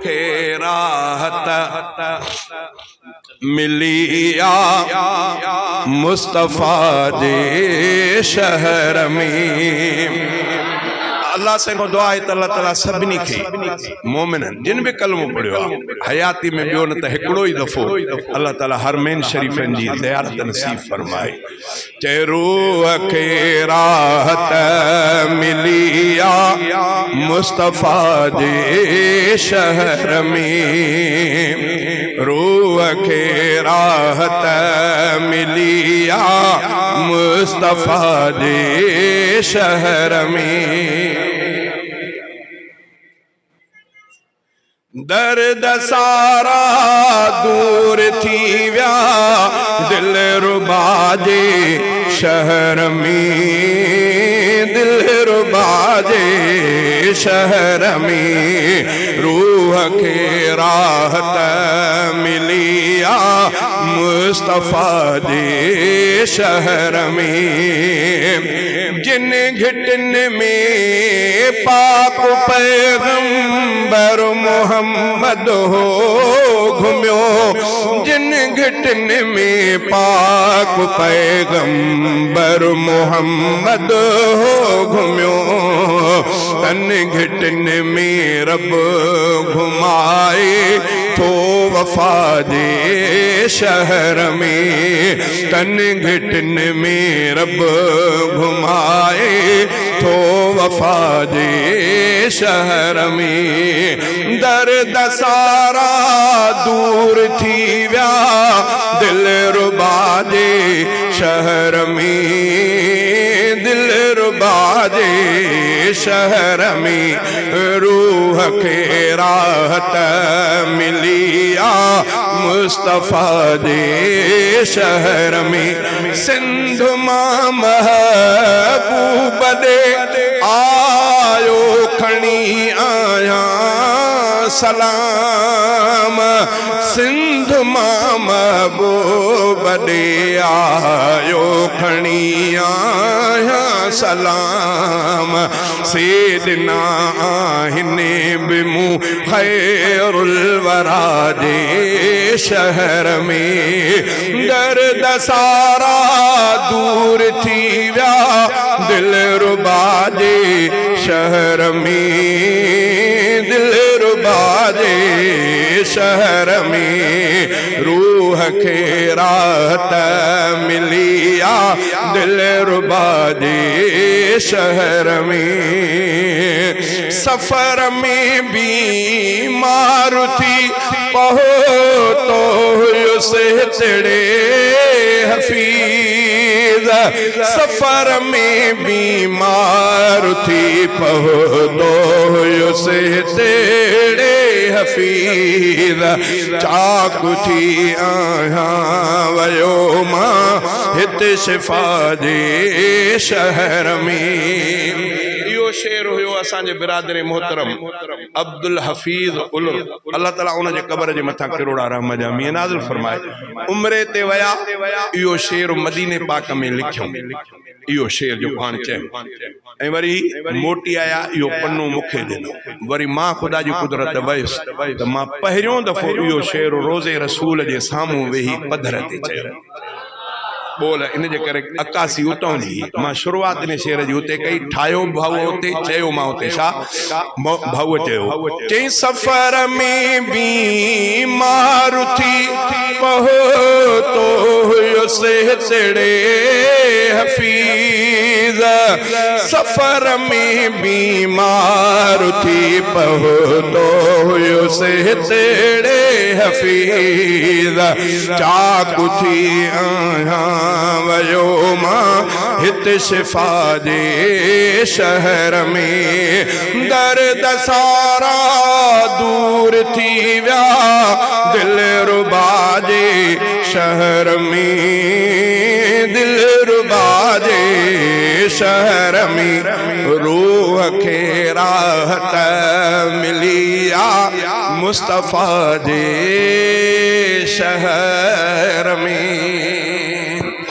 खे राहत मिलिया मुस्तफ़ा जे शहर में। अल्लाह से को दुआ है त अल्लाह ताला सभिनी खे मोमिनन जिन भी कलमो पढ़ियो हयाती में बियो न त हिकिड़ो ई दफ़ो अल्लाह ताला हरमैन शरीफ़न जी ज़ियारत नसीब फरमाए। चए रूह खे राहत मिलिया मुस्तफ़ा जे शहर में, रूह खे राहत मिलिया मुस्तफ़ा जे शहर में। दर्द सारा दूर थी विया दिल रुबा जे शहर में, दिल रुबा जे शहर में। रूह खे राहत मिलिया मुस्तफ़ा जे शहर में। जिन घिटन में पाक पैगंबर मोहम्मद हो घुमियो, जिन घिटन में पाक पैगंबर मोहम्मद हो घुमियो, तन घिटन में रब घुमाए थो वफा जे शहर में। तन घिटन में रब घुमाए थो वफा जे शहर में। दर्द सारा दूर थी विया दिल रुबा जे शहर में, दिल रुबा जे शहर में। रूह खे राहत मिलिया मुस्तफ़ा जे शहर में। सिंध मां महबूब दे आयो खणी आया सलाम, सिंध मां महबूब दे आयो खणी आया सलाम। सैयदना आहिने बिमू खैरुल वरा जे शहर में। दर्द सारा दूर थी विया दिल रुबा जे शहर में, दिल रुबा जे शहर में। रूह खे राहत मिलिया दिल रुबा जे शहर में। सफर में बीमार थी पहुतो से तेरे हफीज, सफर में बीमार थी पहुतो से तेरे हफीज। चाकू थी आया वयो मां हित शिफा जे शहर में। यो शेर हुयो असांजे बिरादर मोहतरम अब्दुल हफीज उलर, अल्लाह ताला उन जे कब्र जे मथा करोड़ा रहम जा मींह नाज़िल फरमाए। उम्रे ते वया यो शेर मदीने पाक में लिखियो, यो शेर जो पाण चयो ऐं वरी मोटी आया यो पन्नो मूंखे ॾिनो। वरी मां ख़ुदा जी कुदरत वयुसि त मां पहिरियों दफ़ो इहो शेर रोज़े रसूल जे साम्हूं वेही पधर ते चयो। बोल इन जे करे अक्कासी उतां जी मां शुरुआत इन शेर जी उते कई, ठाहियो भाऊ उते चयो मां उते छा भाऊ चयो। चई सफ़र में बीमार थी पहुतो हुयुसि तेरे हफीज, सफ़र में बीमार थी पहुतो हुयुसि तेरे हफीज। चाकू थी आया वयो मां हित शिफा जे शहर में। दर्द सारा दूर थी विया दिल रुबा जे शहर में, दिल रुबा जे शहर में। रूह खे राहत मिलिया मुस्तफ़ा जे शहर में।